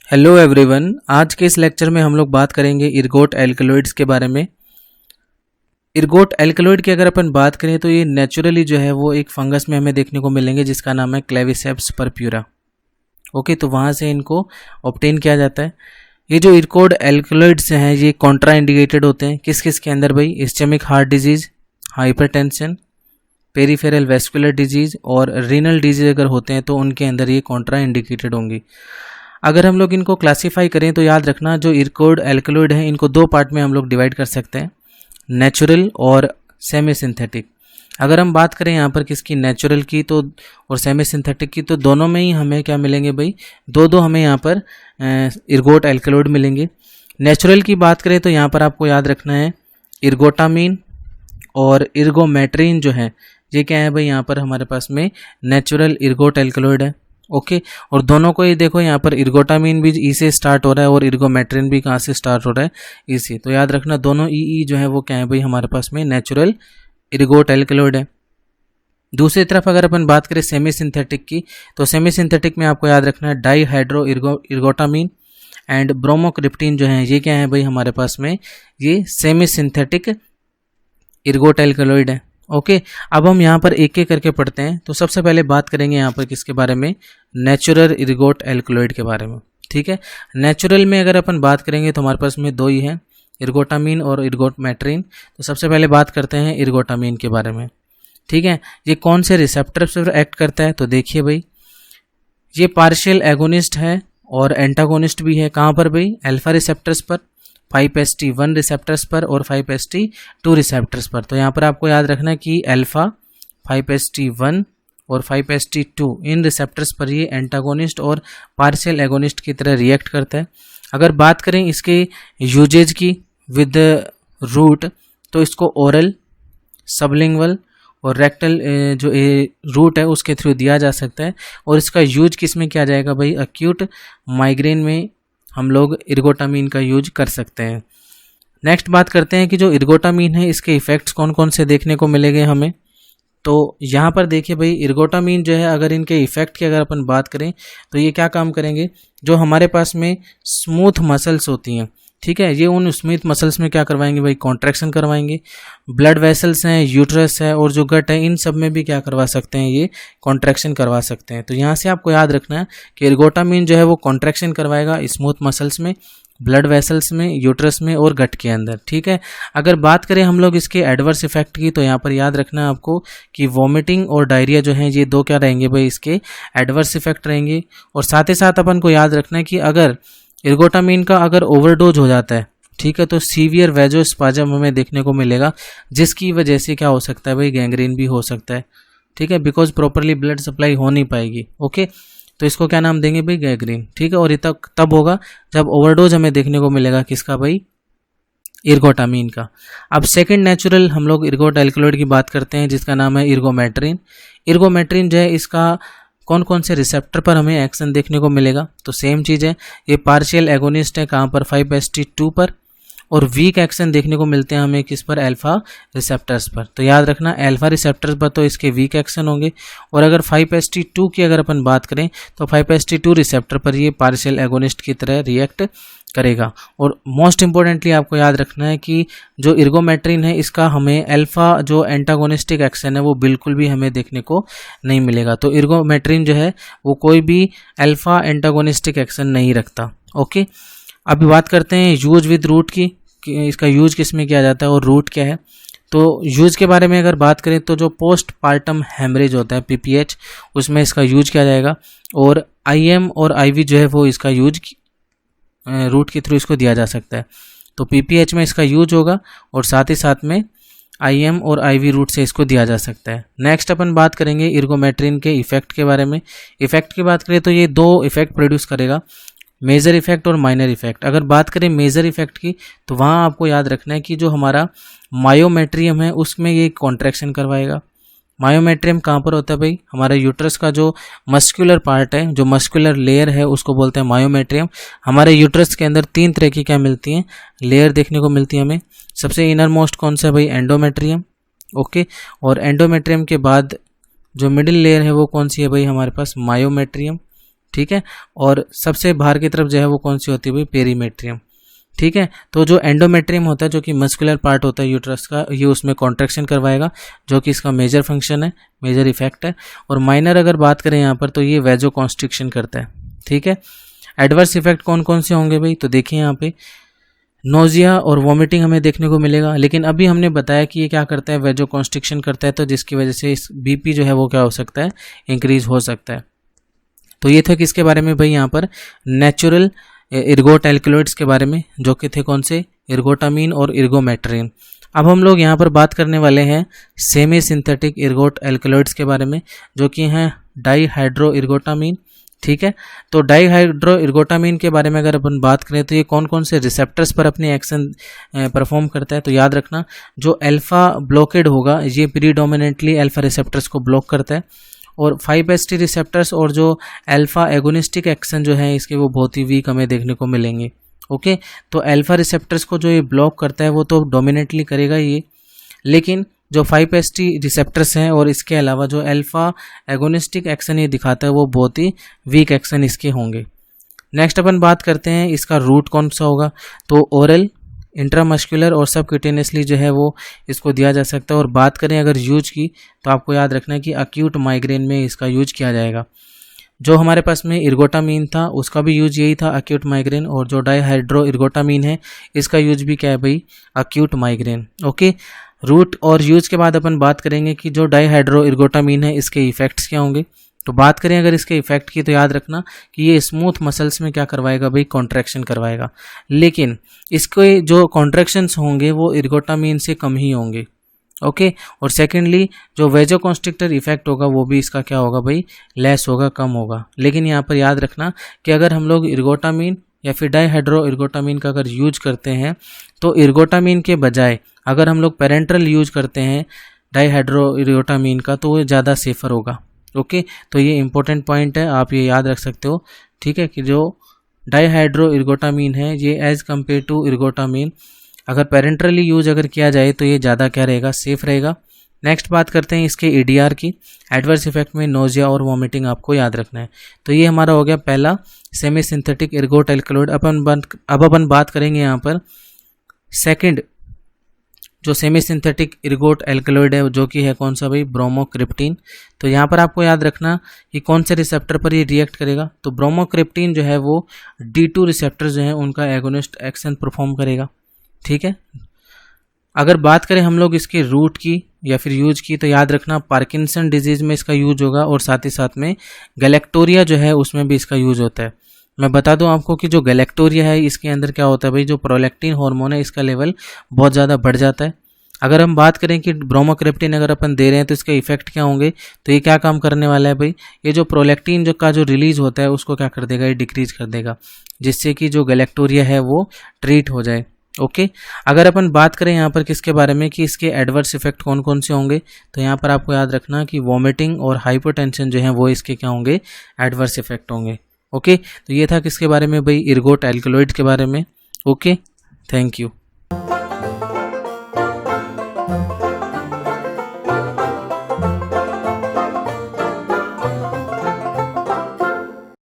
Hello everyone, आज के इस लेक्चर में हम लोग बात करेंगे इर्गोट एल्कलॉइड्स के बारे में। इर्गोट एल्कलॉइड की अगर अपन बात करें तो ये नेचुरली जो है वो एक फंगस में हमें देखने को मिलेंगे जिसका नाम है क्लेविसेप्स परप्यूरा। ओके, तो वहाँ से इनको ऑब्टेन किया जाता है। ये जो इर्गोट एल्कलॉइड्स हैं ये कॉन्ट्रा इंडिकेटेड होते हैं किस किस के अंदर भाई? Ischaemic heart disease, hypertension, peripheral vascular disease और रीनल डिजीज़ अगर होते हैं तो उनके अंदर ये कॉन्ट्रा इंडिकेटेड होंगी। अगर हम लोग इनको क्लासीफाई करें तो याद रखना जो इर्गोट एल्कलॉइड हैं इनको दो पार्ट में हम लोग डिवाइड कर सकते हैं, नेचुरल और सेमी सिंथेटिक। अगर हम बात करें यहाँ पर किसकी, नेचुरल की तो और सेमी सिंथेटिक की, तो दोनों में ही हमें क्या मिलेंगे भाई? दो हमें यहाँ पर इर्गोट एल्कलॉइड मिलेंगे। नेचुरल की बात करें तो यहाँ पर आपको याद रखना है इर्गोटामीन और इर्गोमेट्रिन जो है ये क्या है भाई? यहाँ पर हमारे पास में नेचुरल इर्गोट एल्कलॉइड है। ओके, और दोनों को ये देखो यहाँ पर इर्गोटामीन भी ई से स्टार्ट हो रहा है और इर्गोमेट्रिन भी कहाँ से स्टार्ट हो रहा है? ई से। तो याद रखना दोनों ई जो है वो क्या है भाई? हमारे पास में नेचुरल इर्गोट एल्कलॉइड है। दूसरी तरफ अगर अपन बात करें सेमी सिंथेटिक की, तो सेमी सिंथेटिक में आपको याद रखना है डाईहाइड्रो इर्गोटामीन एंड ब्रोमोक्रिप्टीन जो है ये क्या है भाई? हमारे पास में ये सेमी सिंथेटिक इर्गोट एल्कलॉइड है। ओके, अब हम यहाँ पर एक एक करके पढ़ते हैं। तो सबसे पहले बात करेंगे यहाँ पर किसके बारे में? नेचुरल इर्गोट एल्कलॉइड के बारे में। ठीक है, नेचुरल में अगर अपन बात करेंगे तो हमारे पास में दो ही हैं, इर्गोटामीन और इर्गोमेट्रिन। तो सबसे पहले बात करते हैं इर्गोटामीन के बारे में। ठीक है, ये कौन से रिसेप्टर्स पर एक्ट करता है? तो देखिए भाई, ये पार्शियल एगोनिस्ट है और एंटागोनिस्ट भी है। कहाँ पर भाई? अल्फा रिसेप्टर्स पर, 5HT1 रिसेप्टर्स पर और 5HT2 रिसेप्टर्स पर। तो यहाँ पर आपको याद रखना है कि अल्फा, 5HT1 और 5HT2 इन रिसेप्टर्स पर ये एंटागोनिस्ट और पार्शियल एगोनिस्ट की तरह रिएक्ट करता है। अगर बात करें इसके यूजेज की विद रूट, तो इसको ओरल, सबलिंगुअल और रेक्टल जो रूट है उसके थ्रू दिया जा सकता है। और इसका यूज किस में किया जाएगा भाई? एक्यूट माइग्रेन में हम लोग इर्गोटामीन का यूज कर सकते हैं। नेक्स्ट बात करते हैं कि जो इर्गोटामीन है इसके इफ़ेक्ट्स कौन कौन से देखने को मिलेंगे हमें। तो यहाँ पर देखिए भाई, इर्गोटामीन जो है अगर इनके इफ़ेक्ट की अगर अपन बात करें तो ये क्या काम करेंगे? जो हमारे पास में स्मूथ मसल्स होती हैं, ठीक है, ये उन स्मूथ मसल्स में क्या करवाएंगे भाई? कॉन्ट्रैक्शन करवाएंगे। ब्लड वेसल्स हैं, यूट्रस है और जो गट है, इन सब में भी क्या करवा सकते हैं? ये कॉन्ट्रैक्शन करवा सकते हैं। तो यहाँ से आपको याद रखना है कि इर्गोटामीन जो है वो कॉन्ट्रैक्शन करवाएगा स्मूथ मसल्स में, ब्लड वेसल्स में, यूट्रस में और गट के अंदर। ठीक है, अगर बात करें हम लोग इसके एडवर्स इफेक्ट की, तो यहाँ पर याद रखना है आपको कि वॉमिटिंग और डायरिया जो है ये दो क्या रहेंगे भाई? इसके एडवर्स इफेक्ट रहेंगे। और साथ ही साथ अपन को याद रखना है कि अगर इर्गोटामीन का अगर ओवरडोज हो जाता है, ठीक है, तो सीवियर वेजोस्पाज्म हमें देखने को मिलेगा, जिसकी वजह से क्या हो सकता है भाई? गैंग्रीन भी हो सकता है। ठीक है, बिकॉज प्रॉपरली ब्लड सप्लाई हो नहीं पाएगी। ओके, तो इसको क्या नाम देंगे भाई? गैंग्रीन। ठीक है, और ये तब होगा जब ओवरडोज हमें देखने को मिलेगा किसका भाई? इर्गोटामीन का। अब सेकंड नेचुरल हम लोग इर्गोट एल्कलॉइड की बात करते हैं जिसका नाम है इर्गोमेट्रिन। इर्गोमेट्रिन जो है इसका कौन कौन से रिसेप्टर पर हमें एक्शन देखने को मिलेगा? तो सेम चीज़ है, ये पार्शियल एगोनिस्ट है। कहाँ पर? 5HT2 पर। और वीक एक्शन देखने को मिलते हैं हमें किस पर? अल्फा रिसेप्टर्स पर। तो याद रखना अल्फा रिसेप्टर्स पर तो इसके वीक एक्शन होंगे। और अगर 5HT2 की अगर अपन बात करें तो 5HT2 रिसेप्टर पर ये पार्शियल एगोनिस्ट की तरह रिएक्ट करेगा। और मोस्ट इंपॉर्टेंटली आपको याद रखना है कि जो इर्गोमेट्रिन है इसका हमें अल्फा जो एंटागोनिस्टिक एक्शन है वो बिल्कुल भी हमें देखने को नहीं मिलेगा। तो इर्गोमेट्रिन जो है वो कोई भी अल्फा एंटागोनिस्टिक एक्शन नहीं रखता। ओके, अभी बात करते हैं यूज विद रूट की, कि इसका यूज किस में किया जाता है और रूट क्या है। तो यूज के बारे में अगर बात करें तो जो पोस्ट पार्टम हेमरेज होता है PPH, उसमें इसका यूज किया जाएगा। और IM और IV जो है वो इसका यूज रूट के थ्रू इसको दिया जा सकता है। तो PPH में इसका यूज होगा और साथ ही साथ में IM और IV रूट से इसको दिया जा सकता है। नेक्स्ट अपन बात करेंगे इर्गोमेट्रिन के इफेक्ट के बारे में। इफेक्ट की बात करें तो ये दो इफेक्ट प्रोड्यूस करेगा, मेजर इफेक्ट और माइनर इफेक्ट। अगर बात करें मेजर इफेक्ट की तो वहाँ आपको याद रखना है कि जो हमारा मायोमेट्रियम है उसमें ये कॉन्ट्रैक्शन करवाएगा। मायोमेट्रियम कहाँ पर होता है भाई? हमारा यूट्रस का जो मस्कुलर पार्ट है, जो मस्कुलर लेयर है उसको बोलते हैं मायोमेट्रियम। हमारे यूट्रस के अंदर तीन तरह की क्या मिलती हैं? लेयर देखने को मिलती है हमें। सबसे इनर मोस्ट कौन सा है भाई? एंडोमेट्रियम। ओके, और एंडोमेट्रियम के बाद जो मिडिल लेयर है वो कौन सी है भाई? हमारे पास मायोमेट्रियम। ठीक है। और सबसे बाहर की तरफ जो है वो कौन सी होती है भाई, पेरीमेट्रियम, ठीक है। तो जो एंडोमेट्रियम होता है, जो कि मस्कुलर पार्ट होता है यूट्रस का, ये उसमें कॉन्ट्रैक्शन करवाएगा, जो कि इसका मेजर फंक्शन है, मेजर इफेक्ट है। और माइनर अगर बात करें यहाँ पर, तो ये वेजो कॉन्स्ट्रिक्शन करता है, ठीक है। एडवर्स इफेक्ट कौन कौन से होंगे भाई, तो देखिए यहाँ पे नोजिया और वॉमिटिंग हमें देखने को मिलेगा, लेकिन अभी हमने बताया कि ये क्या करता है, वेजो कॉन्स्ट्रिक्शन करता है, तो जिसकी वजह से इस बीपी जो है वो क्या हो सकता है, इंक्रीज हो सकता है। तो ये था किसके बारे में भाई, यहाँ पर नेचुरल इर्गोट एल्कलॉइड्स के बारे में, जो कि थे कौन से, इर्गोटामीन और इर्गोमेट्रिन। अब हम लोग यहाँ पर बात करने वाले हैं सेमी सिंथेटिक इर्गोट एल्कलॉइड्स के बारे में, जो कि हैं डाईहाइड्रो इर्गोटामीन, ठीक है। तो डाईहाइड्रो इर्गोटामीन के बारे में अगर अपन बात करें तो ये कौन कौन से रिसेप्टर्स पर अपनी एक्शन परफॉर्म करता है, तो याद रखना जो अल्फा ब्लॉकेड होगा ये प्रीडोमिनेंटली अल्फा रिसेप्टर्स को ब्लॉक करता है, और 5-HT रिसेप्टर्स और जो अल्फा एगोनिस्टिक एक्शन जो है इसके वो बहुत ही वीक हमें देखने को मिलेंगे, ओके। तो अल्फा रिसेप्टर्स को जो ये ब्लॉक करता है वो तो डोमिनेटली करेगा ये, लेकिन जो 5-HT रिसेप्टर्स हैं और इसके अलावा जो अल्फा एगोनिस्टिक एक्शन ये दिखाता है वो बहुत ही वीक एक्शन इसके होंगे। नेक्स्ट अपन बात करते हैं इसका रूट कौन सा होगा, तो ओरल, इंट्रामस्कुलर और सबक्यूटेनियसली जो है वो इसको दिया जा सकता है। और बात करें अगर यूज की, तो आपको याद रखना है कि अक्यूट माइग्रेन में इसका यूज किया जाएगा। जो हमारे पास में इर्गोटामीन था उसका भी यूज यही था, अक्यूट माइग्रेन, और जो डाईहाइड्रो इर्गोटामीन है इसका यूज भी क्या है भाई, अक्यूट माइग्रेन, ओके। रूट और यूज के बाद अपन बात करेंगे कि जो डाईहाइड्रो इर्गोटामीन है इसके इफेक्ट्स क्या होंगे। तो बात करें अगर इसके इफेक्ट की, तो याद रखना कि ये स्मूथ मसल्स में क्या करवाएगा भाई, कॉन्ट्रैक्शन करवाएगा, लेकिन इसके जो कॉन्ट्रैक्शंस होंगे वो इर्गोटामीन से कम ही होंगे, ओके। और सेकेंडली जो वेजो कॉन्स्ट्रिक्टर इफेक्ट होगा वो भी इसका क्या होगा भाई, लेस होगा, कम होगा। लेकिन यहाँ पर याद रखना कि अगर हम लोग इर्गोटामीन या फिर डाईहाइड्रो इर्गोटामीन का अगर यूज करते हैं, तो इर्गोटामीन के बजाय अगर हम लोग पेरेंट्रल यूज करते हैं डाईहाइड्रो इर्गोटामीन का, तो वो ज़्यादा सेफर होगा, ओके। तो ये इंपॉर्टेंट पॉइंट है, आप ये याद रख सकते हो, ठीक है, कि जो डाईहाइड्रो इर्गोटामीन है ये एज कम्पेयर टू इर्गोटामीन अगर पेरेंट्रली यूज अगर किया जाए तो ये ज़्यादा क्या रहेगा, सेफ रहेगा। नेक्स्ट बात करते हैं इसके EDR की, एडवर्स इफेक्ट में नोजिया और वॉमिटिंग आपको याद रखना है। तो ये हमारा हो गया पहला सेमी सिंथेटिक इर्गोट एल्कलॉइड। अब अपन बात करेंगे यहाँ पर सेकंड जो सेमी सिंथेटिक इर्गोट एल्कलॉइड है, जो कि है कौन सा भाई, ब्रोमोक्रिप्टीन। तो यहाँ पर आपको याद रखना कि कौन से रिसेप्टर पर ये रिएक्ट करेगा, तो ब्रोमोक्रिप्टीन जो है वो D2 रिसेप्टर जो है उनका एगोनिस्ट एक्शन परफॉर्म करेगा, ठीक है। अगर बात करें हम लोग इसके रूट की या फिर यूज की, तो याद रखना पार्किंसन डिजीज में इसका यूज होगा, और साथ ही साथ में गैलेक्टोरिया जो है उसमें भी इसका यूज होता है। मैं बता दूं आपको कि जो गैलेक्टोरिया है इसके अंदर क्या होता है भाई, जो प्रोलैक्टिन हार्मोन है इसका लेवल बहुत ज़्यादा बढ़ जाता है। अगर हम बात करें कि ब्रोमोक्रिप्टीन अगर अपन दे रहे हैं तो इसके इफेक्ट क्या होंगे, तो ये क्या काम करने वाला है भाई, ये जो प्रोलैक्टिन जो रिलीज होता है उसको क्या कर देगा, ये डिक्रीज कर देगा, जिससे कि जो गैलेक्टोरिया है वो ट्रीट हो जाए, ओके। अगर अपन बात करें यहाँ पर किसके बारे में कि इसके एडवर्स इफेक्ट कौन कौन से होंगे, तो यहाँ पर आपको याद रखना कि वॉमिटिंग और हाइपोटेंशन जो है वो इसके क्या होंगे, एडवर्स इफेक्ट होंगे, ओके। तो ये था किसके बारे में भाई, इर्गोट एल्कलॉइड के बारे में, ओके। Thank you.